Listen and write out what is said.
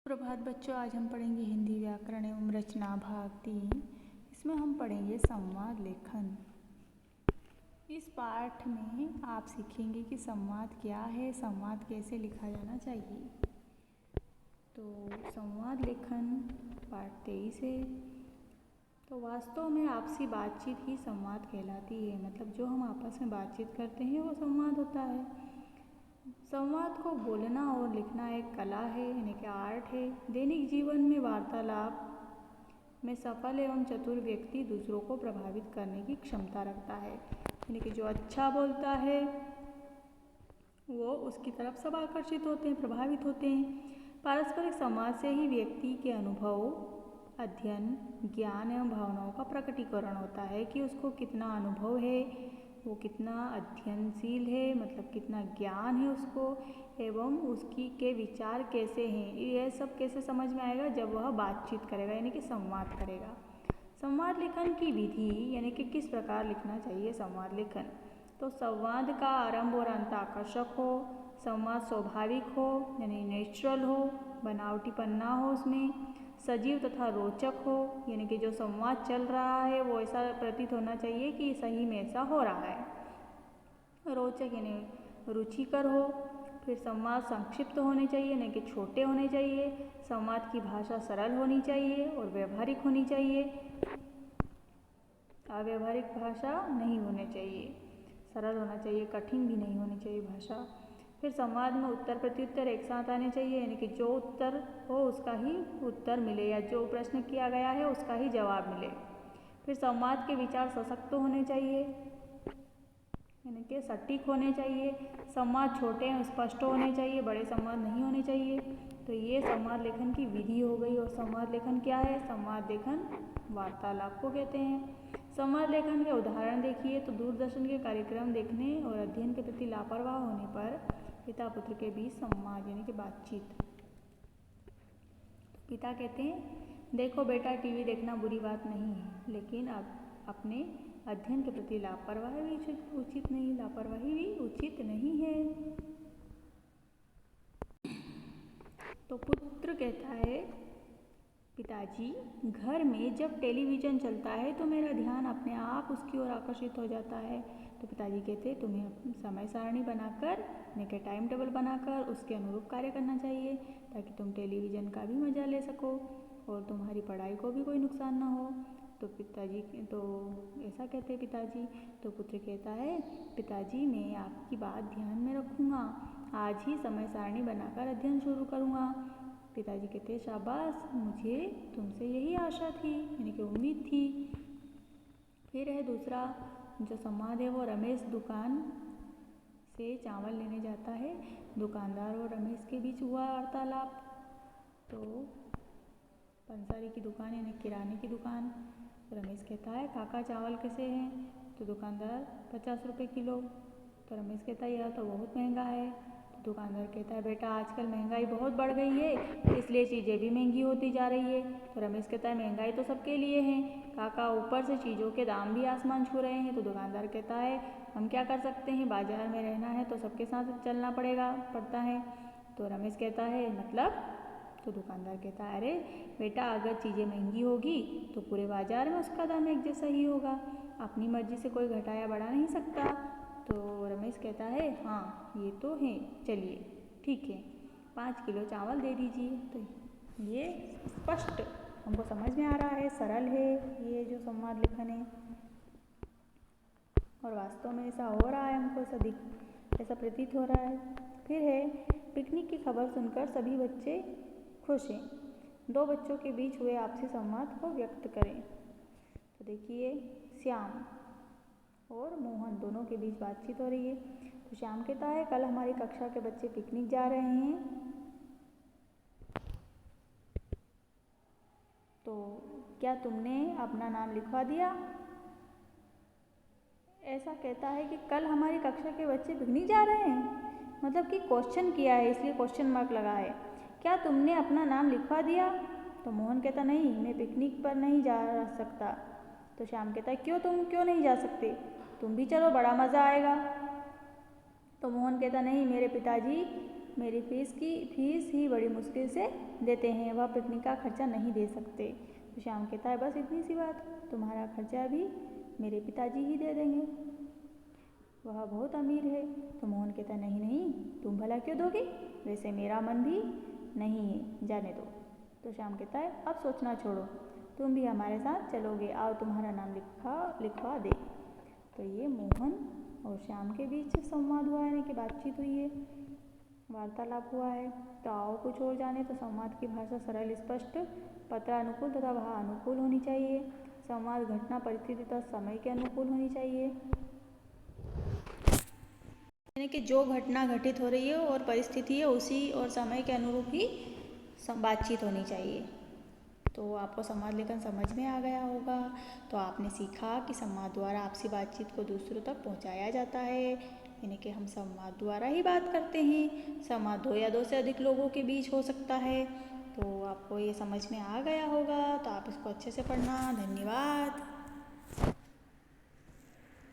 प्रभात बच्चों, आज हम पढ़ेंगे हिंदी व्याकरण एवं रचना भाग 3। इसमें हम पढ़ेंगे संवाद लेखन। इस पाठ में आप सीखेंगे कि संवाद क्या है, संवाद कैसे लिखा जाना चाहिए। तो संवाद लेखन पाठ 23 है। तो वास्तव में आपसी बातचीत ही संवाद कहलाती है। मतलब जो हम आपस में बातचीत करते हैं वो संवाद होता है। संवाद को बोलना और लिखना एक कला है, यानी कि आर्ट है। दैनिक जीवन में वार्तालाप में सफल एवं चतुर व्यक्ति दूसरों को प्रभावित करने की क्षमता रखता है। यानी कि जो अच्छा बोलता है वो उसकी तरफ सब आकर्षित होते हैं, प्रभावित होते हैं। पारस्परिक संवाद से ही व्यक्ति के अनुभव, अध्ययन, ज्ञान एवं भावनाओं का प्रकटीकरण होता है कि उसको कितना अनुभव है, वो कितना अध्ययनशील है, मतलब कितना ज्ञान है उसको, एवं उसकी के विचार कैसे हैं। यह सब कैसे समझ में आएगा? जब वह बातचीत करेगा, यानी कि संवाद करेगा। संवाद लेखन की विधि, यानी कि किस प्रकार लिखना चाहिए संवाद लेखन। तो संवाद का आरंभ और अंत आकर्षक हो, संवाद स्वाभाविक हो, यानी नेचुरल हो, बनावटीपन ना हो उसमें, सजीव तथा रोचक हो, यानी कि जो संवाद चल रहा है वो ऐसा प्रतीत होना चाहिए कि सही में ऐसा हो रहा है। रोचक यानी रुचिकर हो। फिर संवाद संक्षिप्त होने चाहिए, यानी कि छोटे होने चाहिए। संवाद की भाषा सरल होनी चाहिए और व्यवहारिक होनी चाहिए। अव्यवहारिक भाषा नहीं होनी चाहिए, सरल होना चाहिए, कठिन भी नहीं होनी चाहिए भाषा। फिर संवाद में उत्तर प्रत्युत्तर एक साथ आने चाहिए, यानी कि जो उत्तर हो उसका ही उत्तर मिले, या जो प्रश्न किया गया है उसका ही जवाब मिले। फिर संवाद के विचार सशक्त होने चाहिए, यानी कि सटीक होने चाहिए। संवाद छोटे एवं स्पष्ट होने चाहिए, बड़े संवाद नहीं होने चाहिए। तो ये संवाद लेखन की विधि हो गई। और संवाद लेखन क्या है? संवाद लेखन वार्तालाप को कहते हैं। संवाद लेखन के उदाहरण देखिए तो दूरदर्शन के कार्यक्रम देखने और अध्ययन के प्रति लापरवाह होने पर पिता पुत्र के बीच संवाद, यानी कि बातचीत। पिता कहते हैं, देखो बेटा, टीवी देखना बुरी बात नहीं है, लेकिन अब अपने अध्ययन के प्रति लापरवाही भी उचित नहीं है। तो पुत्र कहता है, पिताजी, घर में जब टेलीविज़न चलता है तो मेरा ध्यान अपने आप उसकी ओर आकर्षित हो जाता है। तो पिताजी कहते हैं, तुम्हें समय सारणी बनाकर, यानी कि टाइम टेबल बनाकर उसके अनुरूप कार्य करना चाहिए, ताकि तुम टेलीविज़न का भी मज़ा ले सको और तुम्हारी पढ़ाई को भी कोई नुकसान ना हो। तो पिताजी तो ऐसा कहते हैं पिताजी। तो पुत्र कहता है, पिताजी, मैं आपकी बात ध्यान में रखूँगा, आज ही समय सारणी बनाकर अध्ययन शुरू करूँगा। पिताजी कहते हैं, शाबाश, मुझे तुमसे यही आशा थी, यानी कि उम्मीद थी। फिर है दूसरा जो संवाद है वो रमेश दुकान से चावल लेने जाता है। दुकानदार और रमेश के बीच हुआ वार्तालाप। तो पंसारी की दुकान, यानी किराने की दुकान। तो रमेश कहता है, काका चावल कैसे हैं? तो दुकानदार 50 रुपये किलो। तो रमेश कहता है, यह तो बहुत महंगा है। तो दुकानदार कहता है, बेटा, आजकल महंगाई बहुत बढ़ गई है, इसलिए चीज़ें भी महंगी होती जा रही है। तो रमेश कहता है, महंगाई तो सबके लिए है काका, ऊपर से चीज़ों के दाम भी आसमान छू रहे हैं। तो दुकानदार कहता है, हम क्या कर सकते हैं, बाजार में रहना है तो सबके साथ चलना पड़ता है। तो रमेश कहता है, मतलब? तो दुकानदार कहता है, अरे बेटा, अगर चीज़ें महंगी होगी तो पूरे बाजार में उसका दाम एक जैसा ही होगा, अपनी मर्जी से कोई घटाया बढ़ा नहीं सकता। तो रमेश कहता है, हाँ ये तो है, चलिए ठीक है, 5 किलो चावल दे दीजिए। तो ये स्पष्ट हमको समझ में आ रहा है, सरल है ये जो संवाद लेखन है, और वास्तव में ऐसा हो रहा है, हमको ऐसा प्रतीत हो रहा है। फिर है, पिकनिक की खबर सुनकर सभी बच्चे खुश हैं, दो बच्चों के बीच हुए आपसी संवाद को व्यक्त करें। तो देखिए, श्याम और मोहन दोनों के बीच बातचीत हो रही है। तो श्याम कहता है, कल हमारी कक्षा के बच्चे पिकनिक जा रहे हैं, तो क्या तुमने अपना नाम लिखवा दिया? ऐसा कहता है कि कल हमारी कक्षा के बच्चे पिकनिक जा रहे हैं, मतलब कि क्वेश्चन किया है, इसलिए क्वेश्चन मार्क लगा है। क्या तुमने अपना नाम लिखवा दिया? तो मोहन कहता, नहीं, मैं पिकनिक पर नहीं जा सकता। तो श्याम कहता है, तुम क्यों नहीं जा सकते? तुम भी चलो, बड़ा मज़ा आएगा। तो मोहन कहता, नहीं, मेरे पिताजी मेरी फीस ही बड़ी मुश्किल से देते हैं, वह पिकनिक का खर्चा नहीं दे सकते। तो श्याम कहता है बस इतनी सी बात, तुम्हारा खर्चा भी मेरे पिताजी ही दे देंगे, वह बहुत अमीर है। तो मोहन कहता है नहीं नहीं, तुम भला क्यों दोगे, वैसे मेरा मन भी नहीं है, जाने दो। तो श्याम कहता है अब सोचना छोड़ो, तुम भी हमारे साथ चलोगे, आओ तुम्हारा नाम लिखवा दे। तो ये मोहन और श्याम के बीच संवाद हुआ है, यानी कि बातचीत हुई है, वार्तालाप हुआ है। तो आओ कुछ और जाने। तो संवाद की भाषा सरल, स्पष्ट, पत्रानुकूल तथा वह अनुकूल होनी चाहिए। संवाद घटना, परिस्थिति तथा समय के अनुकूल होनी चाहिए, यानी कि जो घटना घटित हो रही है और परिस्थिति है उसी और समय के अनुरूप ही बातचीत होनी चाहिए। तो आपको संवाद लेखन समझ में आ गया होगा। तो आपने सीखा कि संवाद द्वारा आपसी बातचीत को दूसरों तक पहुंचाया जाता है, यानी कि हम संवाद द्वारा ही बात करते हैं। संवाद दो या दो से अधिक लोगों के बीच हो सकता है। तो आपको ये समझ में आ गया होगा, तो आप इसको अच्छे से पढ़ना। धन्यवाद।